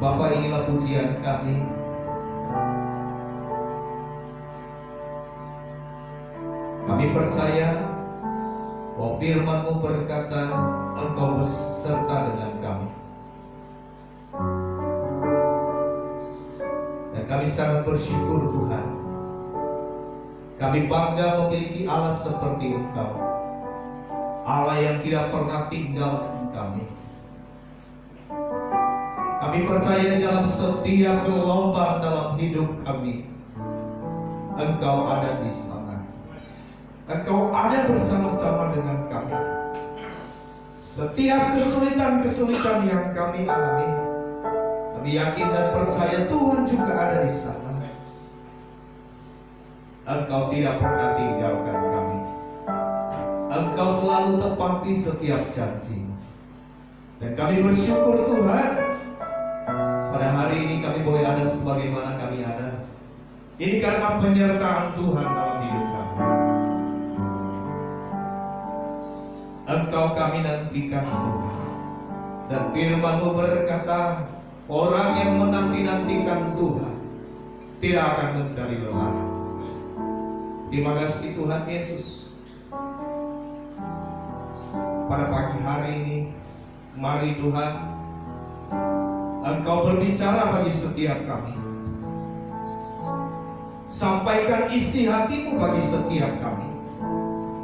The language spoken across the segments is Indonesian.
Bapa, inilah pujian kami. Kami percaya bahwa firman-Mu berkata Engkau beserta dengan kami. Dan kami sangat bersyukur Tuhan. Kami bangga memiliki Allah seperti Engkau, Allah yang tidak pernah tinggalkan kami. Kami percaya di dalam setiap gelombang dalam hidup kami, Engkau ada di sana. Engkau ada bersama-sama dengan kami. Setiap kesulitan-kesulitan yang kami alami, kami yakin dan percaya Tuhan juga ada di sana. Engkau tidak pernah tinggalkan kami. Engkau selalu tepati setiap janji. Dan kami bersyukur Tuhan, pada hari ini kami boleh ada sebagaimana kami ada. Ini karena penyertaan Tuhan dalam hidup kami. Engkau kami nantikan Tuhan. Dan firman-Mu berkata, orang yang menanti-nantikan Tuhan tidak akan mencari lelah. Terima kasih Tuhan Yesus. Pada pagi hari ini, mari Tuhan, Engkau berbicara bagi setiap kami. Sampaikan isi hati-Mu bagi setiap kami,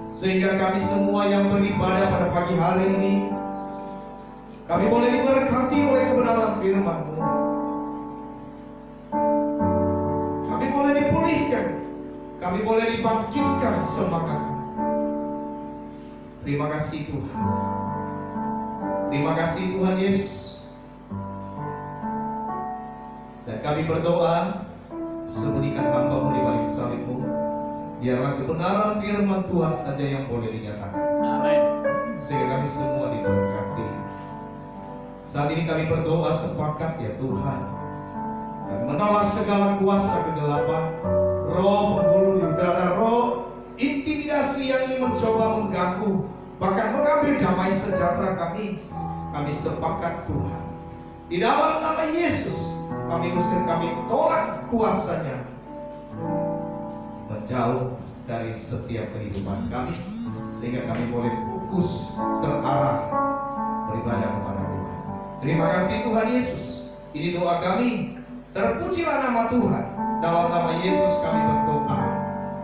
sehingga kami semua yang beribadah pada pagi hari ini, kami boleh diberkati oleh kebenaran firman-Mu. Kami boleh dipulihkan, kami boleh dibangkitkan semangat. Terima kasih Tuhan. Terima kasih Tuhan Yesus. Dan kami berdoa, sembunyikan hamba-Mu di balik salib-Mu, biarlah kebenaran firman Tuhan saja yang boleh dinyatakan. Amin. Sehingga kami semua diberkati. Saat ini kami berdoa sepakat ya Tuhan, dan menolak segala kuasa kegelapan, roh penghulu di udara, roh intimidasi yang ingin mencoba mengganggu, bahkan mengambil damai sejahtera kami. Kami sepakat Tuhan, di dalam nama Yesus kami usir, kami tolak kuasanya menjauh dari setiap kehidupan kami, sehingga kami boleh fokus terarah beribadah kepada Tuhan. Terima kasih Tuhan Yesus. Ini doa kami. Terpujilah nama Tuhan. Dalam nama Yesus kami berdoa.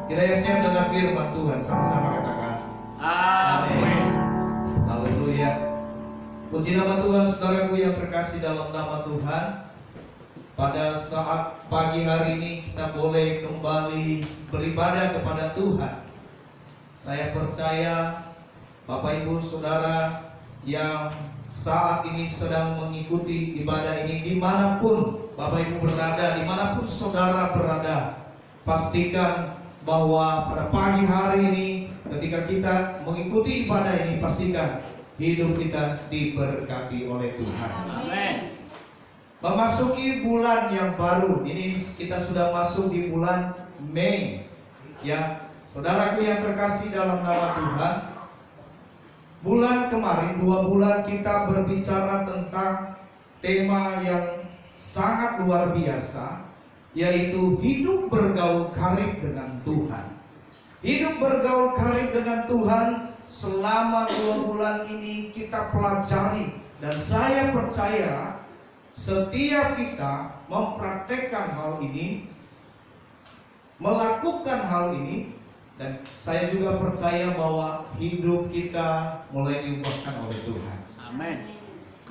Kita yang siap dengan firman Tuhan, sama-sama katakan amin. Haleluya. Puji nama Tuhan, saudaraku yang terkasih dalam nama Tuhan. Pada saat pagi hari ini kita boleh kembali beribadah kepada Tuhan. Saya percaya Bapak Ibu Saudara yang saat ini sedang mengikuti ibadah ini, dimanapun Bapak Ibu berada, dimanapun saudara berada, pastikan bahwa pada pagi hari ini ketika kita mengikuti ibadah ini, pastikan hidup kita diberkati oleh Tuhan. Amin. Memasuki bulan yang baru ini, kita sudah masuk di bulan Mei, ya, saudaraku yang terkasih dalam nama Tuhan. Bulan kemarin, 2 bulan kita berbicara tentang tema yang sangat luar biasa, yaitu hidup bergaul karib dengan Tuhan. Hidup bergaul karib dengan Tuhan selama 2 bulan ini kita pelajari. Dan saya percaya setiap kita mempraktekkan hal ini, melakukan hal ini, dan saya juga percaya bahwa hidup kita mulai diubahkan oleh Tuhan. Amin.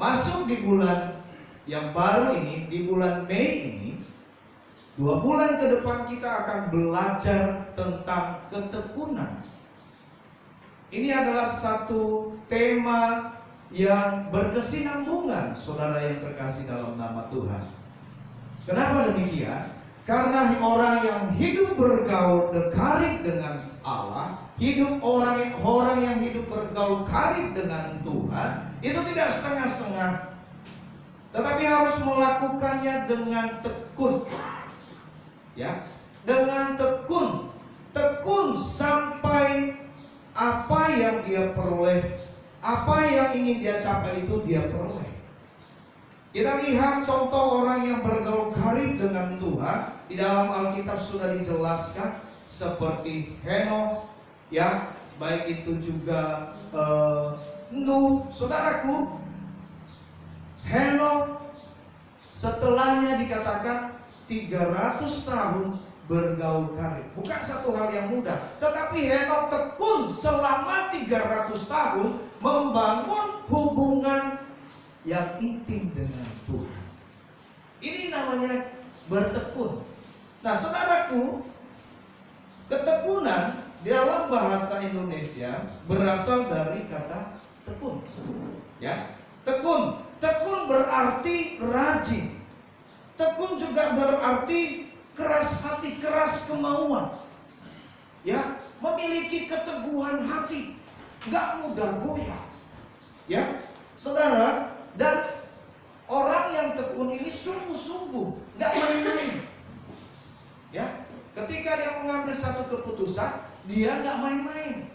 Masuk di bulan yang baru ini, di bulan Mei ini, 2 bulan ke depan kita akan belajar tentang ketekunan. Ini adalah satu tema yang berkesinambungan, saudara yang terkasih dalam nama Tuhan. Kenapa demikian? Karena orang yang hidup bergaul karib dengan Allah, orang yang hidup bergaul karib dengan Tuhan, itu tidak setengah-setengah, tetapi harus melakukannya dengan tekun. Ya, dengan tekun sampai apa yang dia peroleh, apa yang ingin dia capai itu dia peroleh. Kita lihat contoh orang yang bergaul karib dengan Tuhan di dalam Alkitab sudah dijelaskan, seperti Henokh, ya, baik itu juga Nuh. Saudaraku, Henokh setelahnya dikatakan 300 tahun bergaul karib. Bukan satu hal yang mudah, tetapi Henokh tekun selama 300 tahun membangun hubungan yang intim dengan Tuhan. Ini namanya bertekun. Nah, saudaraku, ketekunan dalam bahasa Indonesia berasal dari kata tekun. Ya, tekun. Tekun berarti rajin. Tekun juga berarti keras hati, keras kemauan. Ya, memiliki keteguhan hati, nggak mudah goyah. Ya, saudara, dan orang yang tekun ini sungguh-sungguh, nggak main-main. Ya, ketika dia mengambil satu keputusan, dia nggak main-main,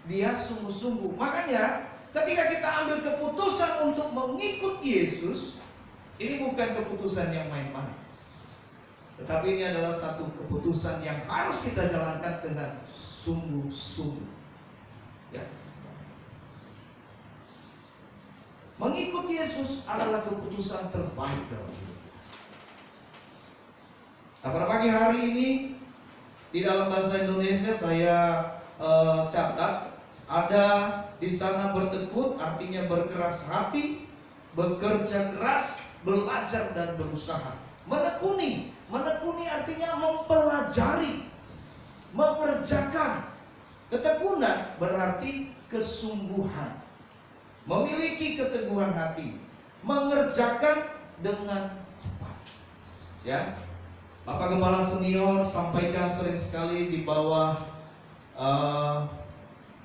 dia sungguh-sungguh. Makanya, ketika kita ambil keputusan untuk mengikut Yesus, ini bukan keputusan yang main-main, tetapi ini adalah satu keputusan yang harus kita jalankan dengan sungguh-sungguh. Ya. Mengikut Yesus adalah keputusan terbaik dalam hidup. Nah, pada pagi hari ini di dalam bahasa Indonesia saya catat ada di sana bertekun, artinya berkeras hati, bekerja keras, belajar dan berusaha. Menekuni artinya mempelajari, mengerjakan. Ketekunan berarti kesungguhan, memiliki keteguhan hati, mengerjakan dengan cepat. Ya, Bapak Gembala Senior sampaikan sering sekali di bawah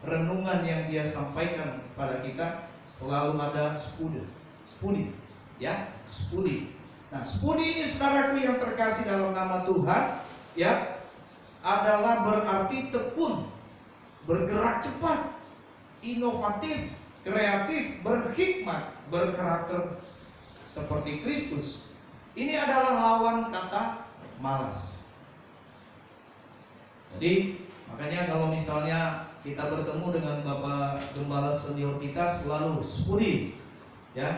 renungan yang dia sampaikan pada kita, selalu ada spudi, ya, spudi. Nah, spudi ini, saudaraku yang terkasih dalam nama Tuhan, ya, adalah berarti tekun, bergerak cepat, inovatif, kreatif, berhikmat, berkarakter seperti Kristus. Ini adalah lawan kata malas. Jadi makanya kalau misalnya kita bertemu dengan Bapak Gembala Senior kita, selalu spudi, ya.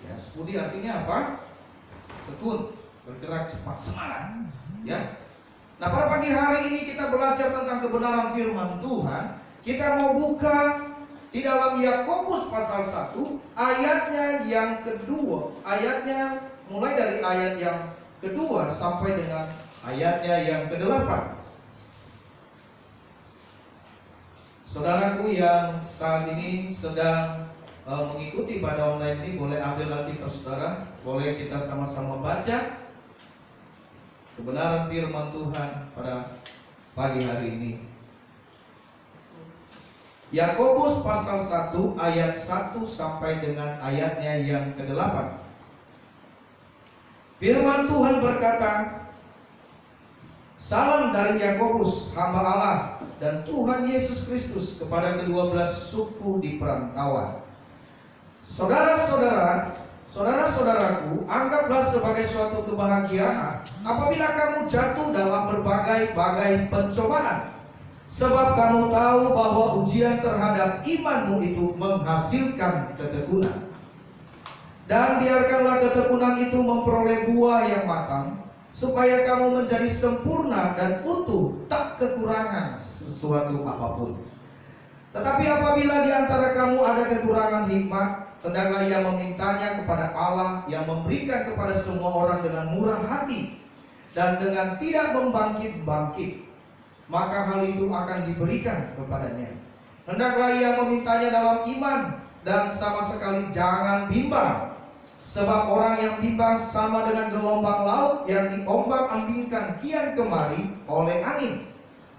Ya, spudi artinya apa? Tekun, bergerak cepat, semangat, ya. Nah, pada pagi hari ini kita belajar tentang kebenaran firman Tuhan. Kita mau buka di dalam Yakobus pasal 1 ayatnya yang kedua, ayatnya mulai dari ayat yang kedua sampai dengan ayatnya yang ke-8. Saudaraku yang saat ini sedang mengikuti pada online ini, boleh ambil Alkitab saudara, boleh kita sama-sama baca kebenaran firman Tuhan pada pagi hari ini. Yakobus pasal 1 ayat 1 sampai dengan ayatnya yang ke-8. Firman Tuhan berkata, salam dari Yakobus, hamba Allah dan Tuhan Yesus Kristus, kepada ke-12 suku di perantauan. Saudara-saudaraku, anggaplah sebagai suatu kebahagiaan apabila kamu jatuh dalam berbagai-bagai pencobaan, Sebab kamu tahu bahwa ujian terhadap imanmu itu menghasilkan ketekunan. Dan biarkanlah ketekunan itu memperoleh buah yang matang, supaya kamu menjadi sempurna dan utuh, tak kekurangan sesuatu apapun. Tetapi apabila di antara kamu ada kekurangan hikmat, hendaklah ia memintanya kepada Allah yang memberikan kepada semua orang dengan murah hati dan dengan tidak membangkit-bangkit, maka hal itu akan diberikan kepadanya. Hendaklah ia memintanya dalam iman dan sama sekali jangan bimbang. Sebab orang yang bimbang sama dengan gelombang laut yang diombang-ambingkan kian kemari oleh angin.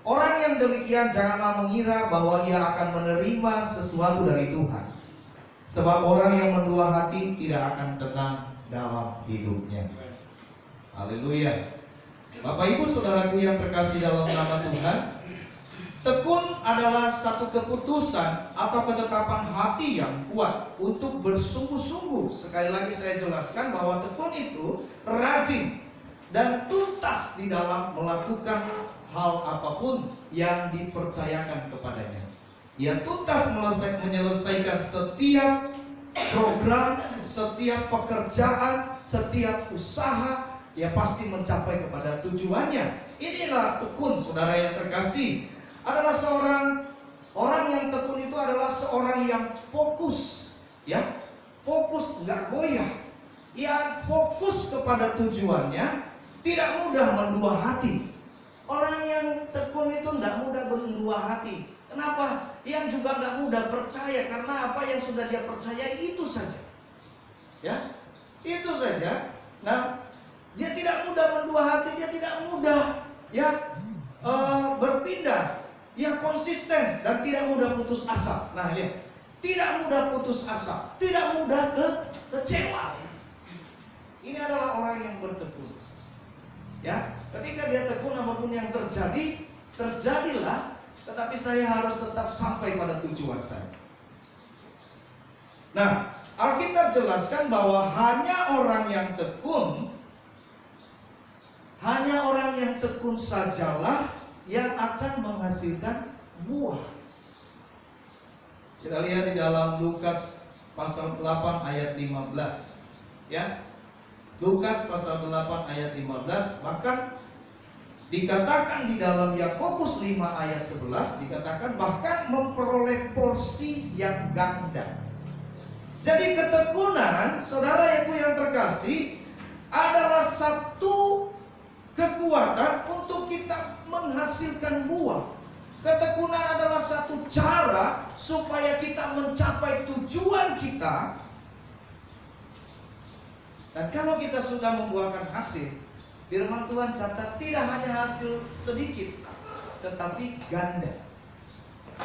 Orang yang demikian janganlah mengira bahwa ia akan menerima sesuatu dari Tuhan. Sebab orang yang mendua hati tidak akan tenang dalam hidupnya. Haleluya. Bapak Ibu Saudaraku yang terkasih dalam nama Tuhan, tekun adalah satu keputusan atau ketetapan hati yang kuat untuk bersungguh-sungguh. Sekali lagi saya jelaskan bahwa tekun itu rajin dan tuntas di dalam melakukan hal apapun yang dipercayakan kepadanya. Ia tuntas menyelesaikan setiap program, setiap pekerjaan, setiap usaha. Ia pasti mencapai kepada tujuannya. Inilah tekun, saudara yang terkasih. Adalah seorang orang yang tekun itu adalah seorang yang fokus, ya, fokus, nggak goyah. Ia fokus kepada tujuannya, tidak mudah mendua hati. Orang yang tekun itu nggak mudah mendua hati. Kenapa? Yang juga nggak mudah percaya, karena apa yang sudah dia percaya itu saja, ya, itu saja. Nah, dia tidak mudah mendua hati, dia tidak mudah, ya, berpindah. Dia konsisten dan tidak mudah putus asa. Nah, lihat, tidak mudah putus asa, tidak mudah kecewa. Ini adalah orang yang bertekun. Ya, ketika dia tekun, apapun yang terjadi, terjadilah. Tetapi saya harus tetap sampai pada tujuan saya. Nah, Alkitab jelaskan bahwa hanya orang yang tekun sajalah yang akan menghasilkan buah. Kita lihat di dalam Lukas pasal 8 ayat 15. Ya. Lukas pasal 8 ayat 15, bahkan dikatakan di dalam Yakobus 5 ayat 11, dikatakan bahkan memperoleh porsi yang ganda. Jadi ketekunan, saudara yang terkasih, adalah satu kekuatan untuk kita menghasilkan buah. Ketekunan adalah satu cara supaya kita mencapai tujuan kita. Dan kalau kita sudah membuahkan hasil, firman Tuhan catat tidak hanya hasil sedikit, tetapi ganda,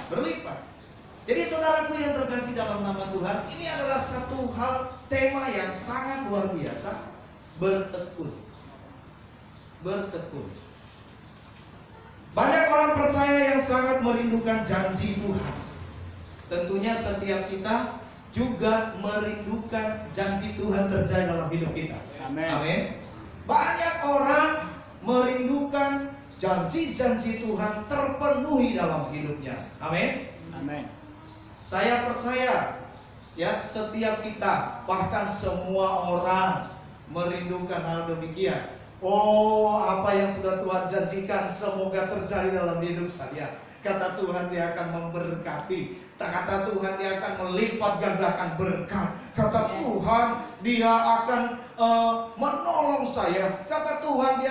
berlipat. Jadi saudaraku yang terkasih dalam nama Tuhan, ini adalah satu hal, tema yang sangat luar biasa. Bertekun. Bertekun. Banyak orang percaya yang sangat merindukan janji Tuhan. Tentunya setiap kita juga merindukan janji Tuhan terjadi dalam hidup kita. Amin. Amin. Banyak orang merindukan janji-janji Tuhan terpenuhi dalam hidupnya. Amin. Amin. Saya percaya, ya, setiap kita, bahkan semua orang merindukan hal demikian. Oh, apa yang sudah Tuhan janjikan semoga terjadi dalam hidup saya. Kata Tuhan, Dia akan memberkati. Kata Tuhan, Dia akan melipat gandakan berkat. Kata Tuhan, Dia akan menolong saya. Kata Tuhan,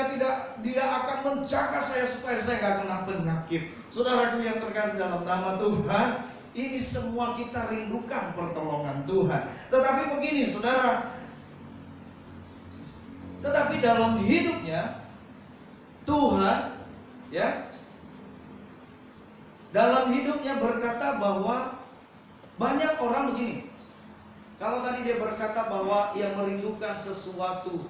Dia akan menjaga saya supaya saya nggak kena penyakit. Saudaraku yang terkasih dalam nama Tuhan, ini semua kita rindukan pertolongan Tuhan. Tetapi begini, saudara, tetapi dalam hidupnya Tuhan, ya, dalam hidupnya berkata bahwa banyak orang begini. Kalau tadi dia berkata bahwa ia merindukan sesuatu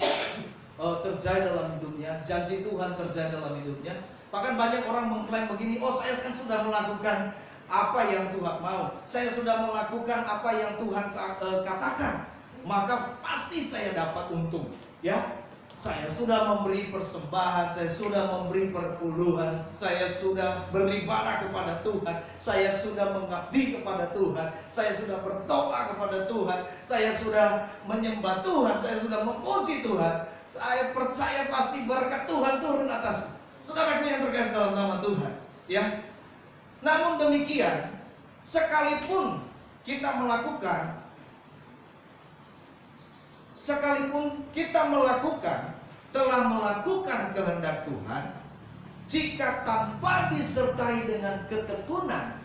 terjadi dalam hidupnya, janji Tuhan terjadi dalam hidupnya. Bahkan banyak orang mengklaim begini, oh saya kan sudah melakukan apa yang Tuhan mau, saya sudah melakukan apa yang Tuhan katakan, maka pasti saya dapat untung. Ya, Saya sudah memberi persembahan, saya sudah memberi perpuluhan, saya sudah beribadah kepada Tuhan, saya sudah mengabdi kepada Tuhan, saya sudah berdoa kepada Tuhan, saya sudah menyembah Tuhan, saya sudah memuji Tuhan. Saya percaya pasti berkat Tuhan turun atas saudaraku yang terkasih dalam nama Tuhan. Ya. Namun demikian, sekalipun kita melakukan telah melakukan kehendak Tuhan, jika tanpa disertai dengan ketekunan,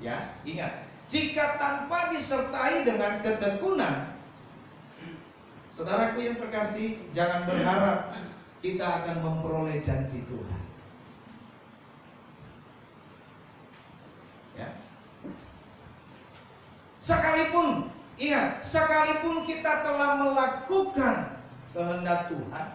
ya, ingat, jika tanpa disertai dengan ketekunan, saudaraku yang terkasih, jangan berharap kita akan memperoleh janji Tuhan. Ya. Sekalipun, ingat, sekalipun kita telah melakukan kehendak Tuhan,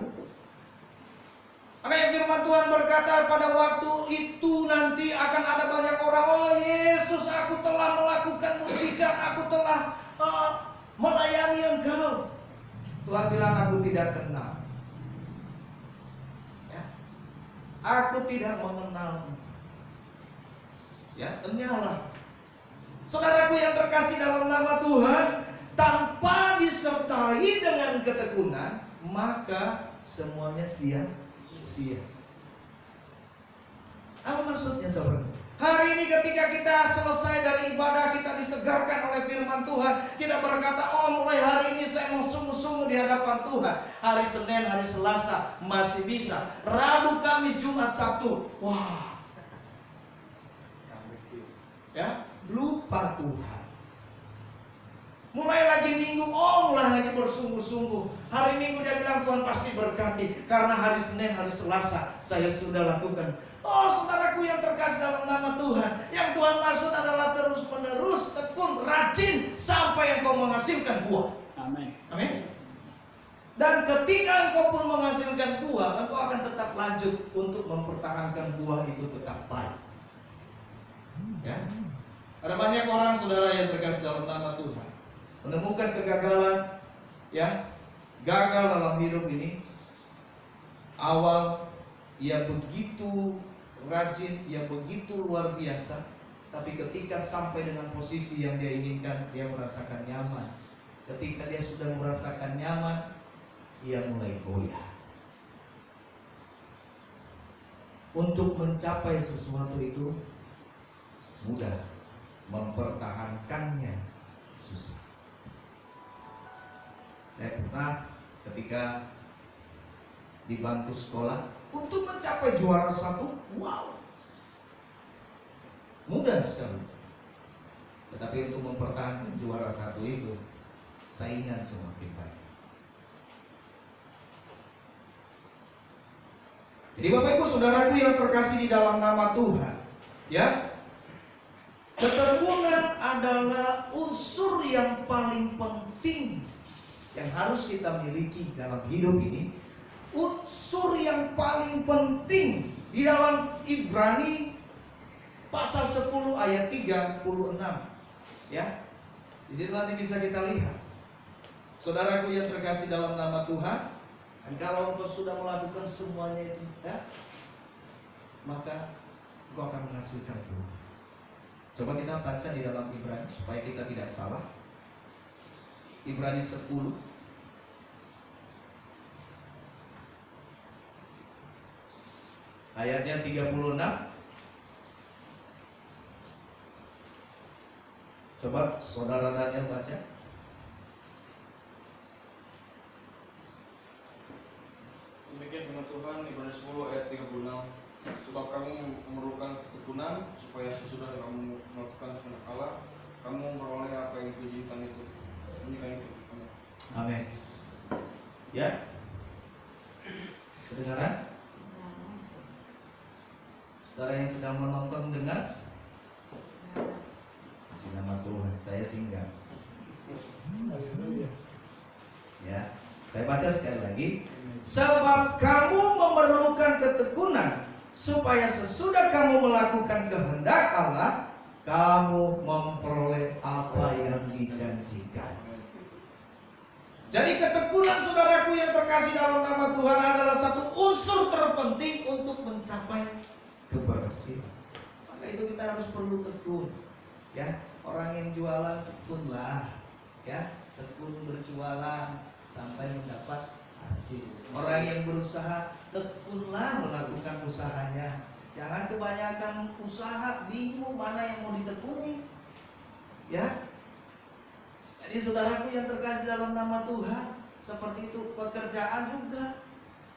makanya firman Tuhan berkata pada waktu itu nanti akan ada banyak orang, oh Yesus, aku telah melakukan mukjizat, aku telah melayani Engkau. Tuhan bilang, aku tidak kenal. Ya. Aku tidak mengenal. Ya, enyalah. Saudaraku yang terkasih dalam nama Tuhan, tanpa disertai dengan ketekunan, maka semuanya sia-sia. Apa maksudnya, saudara? Hari ini ketika kita selesai dari ibadah, kita disegarkan oleh firman Tuhan, kita berkata, oh mulai hari ini saya mau sungguh-sungguh di hadapan Tuhan. Hari Senin, hari Selasa masih bisa, Rabu, Kamis, Jumat, Sabtu, wah, ya, lupa Tuhan. Mulai lagi Minggu, oh mulai lagi bersungguh-sungguh. Hari Minggu dia bilang Tuhan pasti berkati, karena hari Senin, hari Selasa saya sudah lakukan. Oh saudaraku yang terkasih dalam nama Tuhan, yang Tuhan maksud adalah terus-menerus, tekun, rajin, sampai engkau menghasilkan buah. Amin. Amin. Dan ketika engkau pun menghasilkan buah, engkau akan tetap lanjut untuk mempertahankan buah itu tetap baik. Ya. Ada banyak orang, saudara yang terkasih dalam nama Tuhan, menemukan kegagalan, ya, gagal dalam hidup ini. Awal ia begitu rajin, ia begitu luar biasa, tapi ketika sampai dengan posisi yang dia inginkan, dia merasakan nyaman. Ketika dia sudah merasakan nyaman, ia mulai goyah. Untuk mencapai sesuatu itu mudah, mempertahankannya susah. Saya pernah ketika di bangku sekolah, untuk mencapai juara 1, wow, mudah sekali. Tetapi untuk mempertahankan juara 1 itu, saingan semakin banyak. Jadi Bapak Ibu saudaraku yang terkasih di dalam nama Tuhan, ya, ketekunan adalah unsur yang paling penting yang harus kita miliki dalam hidup ini. Unsur yang paling penting di dalam Ibrani pasal 10 ayat 36. Ya. Di situ nanti bisa kita lihat. Saudaraku yang terkasih dalam nama Tuhan, dan kalau engkau sudah melakukan semuanya itu, ya, maka engkau akan menghasilkan buah. Coba kita baca di dalam Ibrani supaya kita tidak salah. Ibrani 10 ayatnya 36. Coba saudara Daniel baca. Demikian firman Tuhan, Ibrani 10 ayat 36. Sebab kamu memerlukan ketekunan, supaya sesudah kamu melakukan kehendak Allah, kamu memperoleh apa yang diinginkan itu. Amin. Ya. Kedengaran? Saudara yang sedang menonton dengar? Puji nama Tuhan, saya singgah. Ya, saya baca sekali lagi. Sebab kamu memerlukan ketekunan, supaya sesudah kamu melakukan kehendak Allah, kamu memperoleh apa yang dijanjikan. Jadi ketekunan saudaraku yang terkasih dalam nama Tuhan adalah satu unsur terpenting untuk mencapai keberhasilan. Maka itu kita harus perlu tekun. Ya, orang yang jualan tekunlah. Ya, tekun berjualan sampai mendapat hasil. Orang yang berusaha tekunlah melakukan usahanya. Jangan kebanyakan usaha bingung mana yang mau ditekuni. Ya. Jadi saudaraku yang terkasih dalam nama Tuhan, seperti itu pekerjaan juga.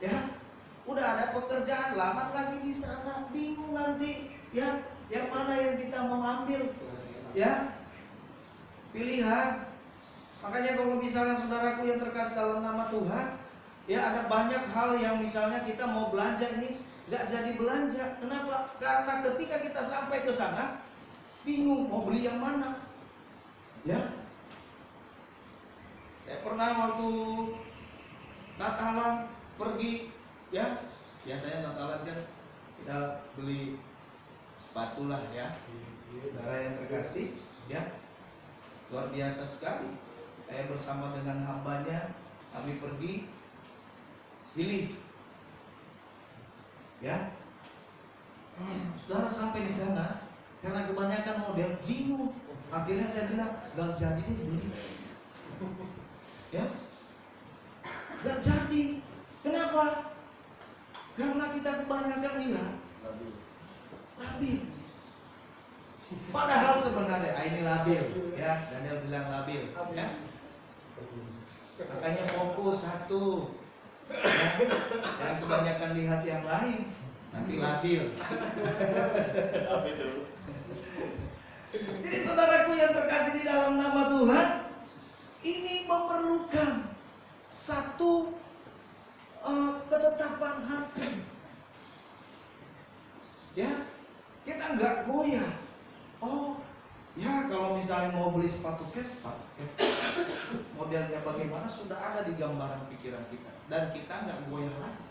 Ya. Udah ada pekerjaan, lamar lagi di sana, bingung nanti. Ya, yang mana yang kita mau ambil? Ya. Pilihan. Makanya kalau misalnya saudaraku yang terkasih dalam nama Tuhan, ya ada banyak hal yang misalnya kita mau belanja ini nggak jadi belanja. Kenapa? Karena ketika kita sampai ke sana bingung mau beli yang mana. Ya. Saya pernah waktu Natalan pergi, ya biasanya Natalan kan kita beli sepatu lah ya. Saudara yang terkasih, ya luar biasa sekali. Saya bersama dengan hambanya kami pergi pilih, ya. Saudara sampai di sana karena kebanyakan model bingung. Akhirnya saya bilang nggak jadi deh beli. Ya, nggak jadi. Kenapa? Karena kita kebanyakan lihat labil. Padahal sebenarnya ini labil, ya. Daniel bilang labil, ya. Makanya fokus satu. Jangan kebanyakan lihat yang lain, nanti labil. Jadi saudaraku yang terkasih di dalam nama Tuhan, ini memerlukan satu ketetapan hati. Ya, kita nggak goyah. Oh, ya kalau misalnya mau beli sepatu cats, modelnya bagaimana sudah ada di gambaran pikiran kita dan kita nggak goyah lagi.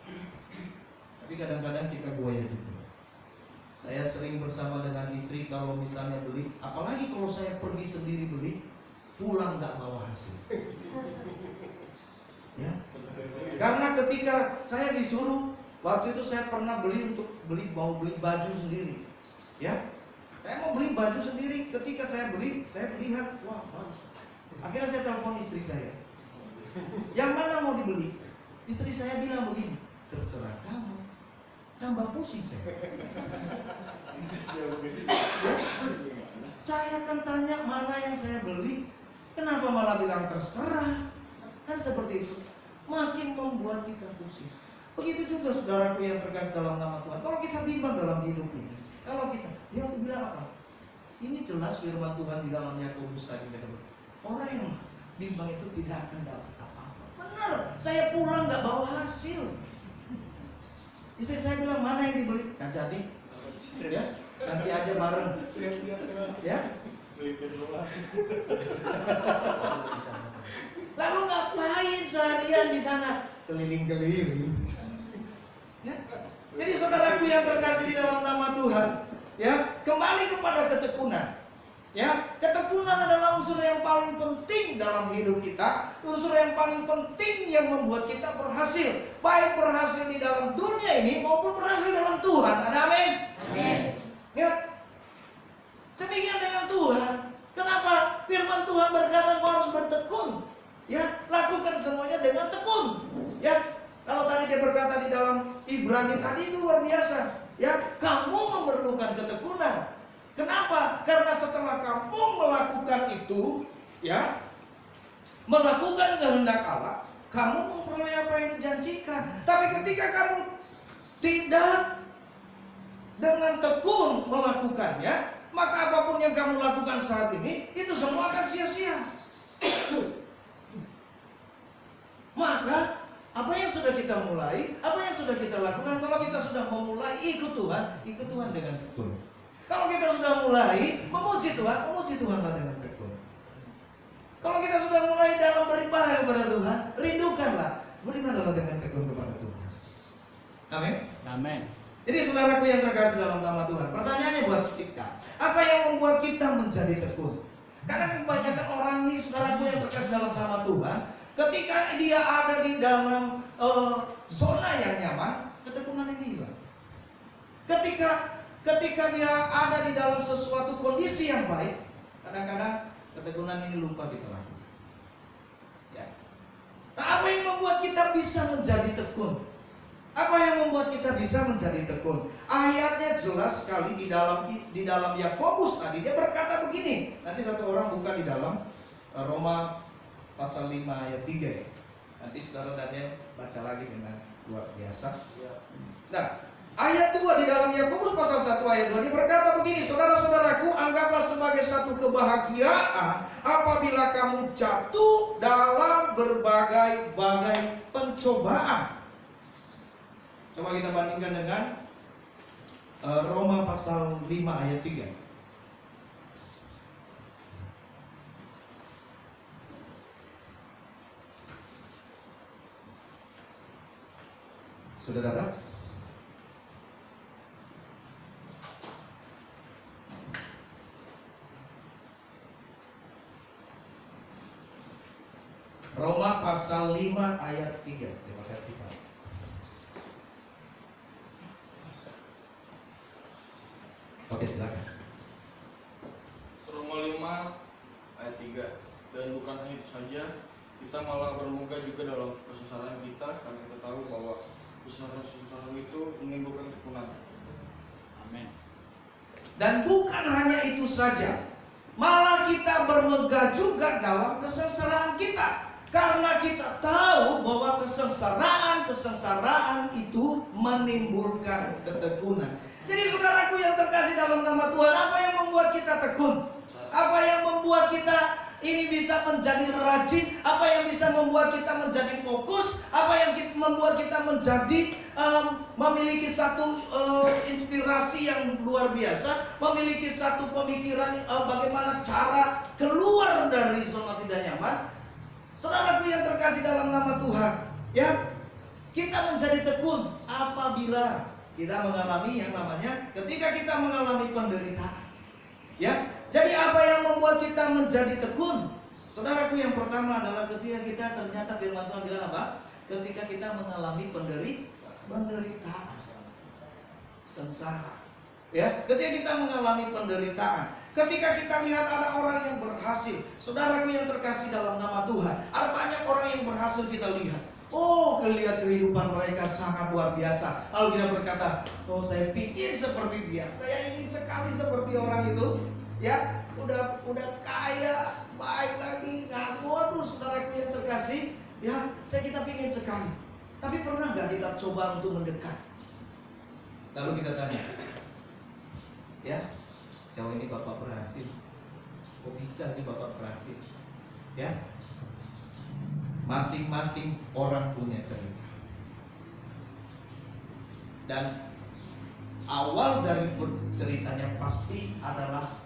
Tapi kadang-kadang kita goyah juga. Saya sering bersama dengan istri kalau misalnya beli, apalagi kalau saya pergi sendiri beli, pulang nggak bawa hasil. Ya, karena ketika saya disuruh, waktu itu saya pernah mau beli baju sendiri. Ya, saya mau beli baju sendiri. Ketika saya lihat, wah bagus. Akhirnya saya telepon istri saya. Yang mana mau dibeli? Istri saya bilang begini, terserah kamu. Tambah pusing saya. Saya akan tanya mana yang saya beli. Kenapa malah bilang terserah? Kan seperti itu. Makin membuat kita pusing. Begitu juga saudaraku yang terkasih dalam nama Tuhan. Kalau kita bimbang dalam hidup ini, dia bilang apa? Ini jelas firman Tuhan di dalam Yakobus tadi. Orang yang bimbang itu tidak akan dapat apa-apa. Benar, saya pulang nggak bawa hasil. Istri saya bilang mana yang dibeli? Kan jadi, ya nanti aja bareng. Ya. Lalu ngapain seharian di sana? Keliling-keliling. Ya. Jadi saudaraku yang terkasih di dalam nama Tuhan, ya kembali kepada ketekunan. Ya, ketekunan adalah unsur yang paling penting dalam hidup kita, unsur yang paling penting yang membuat kita berhasil, baik berhasil di dalam dunia ini maupun berhasil dalam Tuhan. Ada amin? Amin. Ya, demikian dengan Tuhan. Kenapa? Firman Tuhan berkata kau harus bertekun. Ya, lakukan semuanya dengan tekun. Ya, kalau tadi dia berkata di dalam Ibrani tadi itu luar biasa. Ya, kamu memerlukan ketekunan. Kenapa? Karena setelah kamu melakukan itu, ya, melakukan kehendak Allah, kamu memperoleh apa yang dijanjikan. Tapi ketika kamu tidak dengan tekun melakukannya, maka apapun yang kamu lakukan saat ini, itu semua akan sia-sia. Maka apa yang sudah kita mulai, apa yang sudah kita lakukan, kalau kita sudah memulai ikut Tuhan dengan tekun. Kalau kita sudah mulai memuji Tuhanlah dengan tekun. Kalau kita sudah mulai dalam beribadah kepada Tuhan, rindukanlah beribadahlah dengan tekun kepada Tuhan. Amin. Amin. Jadi saudaraku yang terkasih dalam nama Tuhan, pertanyaannya buat kita, apa yang membuat kita menjadi tekun? Karena kebanyakan orang ini, saudaraku yang terkasih dalam nama Tuhan, Ketika dia ada di dalam zona yang nyaman, ketekunan ini hilang. Ketika dia ada di dalam sesuatu kondisi yang baik, kadang-kadang ketekunan ini lupa kita lakukan. Ya. Nah, apa yang membuat kita bisa menjadi tekun? Apa yang membuat kita bisa menjadi tekun? Ayatnya jelas sekali di dalam Yakobus tadi, dia berkata begini. Nanti satu orang buka di dalam Roma pasal 5 ayat 3 ya. Nanti saudara Daniel baca lagi dengan luar biasa. Nah, ayat 2 di dalam Yakobus pasal 1 ayat 2 dia berkata begini, saudara-saudaraku, anggaplah sebagai satu kebahagiaan apabila kamu jatuh dalam berbagai-bagai pencobaan. Coba kita bandingkan dengan Roma pasal 5 ayat 3. Saudara, Roma pasal 5 ayat 3. Terima kasih Pak. Oke, silakan. Roma 5 ayat 3. Dan bukan hanya itu saja, kita malah bermoga juga dalam kesusahan kita, karena kita tahu bahwa kesusahan itu menimbulkan ketekunan. Amin. Dan bukan hanya itu saja, malah kita bermegah juga dalam kesengsaraan kita, karena kita tahu bahwa kesengsaraan itu menimbulkan ketekunan. Jadi saudaraku yang terkasih dalam nama Tuhan, apa yang membuat kita tekun? Apa yang membuat kita ini bisa menjadi rajin? Apa yang bisa membuat kita menjadi fokus? Apa yang membuat kita menjadi memiliki satu inspirasi yang luar biasa, memiliki satu pemikiran bagaimana cara keluar dari zona tidak nyaman? Saudaraku yang terkasih dalam nama Tuhan, ya, kita menjadi tekun apabila kita mengalami yang namanya ketika kita mengalami penderitaan. Ya, jadi apa yang membuat kita menjadi tekun? Saudaraku, yang pertama adalah ketika kita ternyata firman Tuhan bilang apa? Ketika kita mengalami penderitaan, sengsara. Ya, ketika kita mengalami penderitaan, ketika kita lihat ada orang yang berhasil, saudaraku yang terkasih dalam nama Tuhan, ada banyak orang yang berhasil kita lihat. Oh, lihat kehidupan mereka sangat luar biasa. Lalu kita berkata, oh saya ingin seperti dia, saya ingin sekali seperti orang itu. Ya, udah kaya, baik lagi, waduh saudaraku yang terkasih, ya, kita ingin sekali. Tapi pernah nggak kita coba untuk mendekat? Lalu kita tanya, ya, sejauh ini Bapak berhasil. Kok bisa sih Bapak berhasil? Ya, masing-masing orang punya cerita. Dan awal dari ceritanya pasti adalah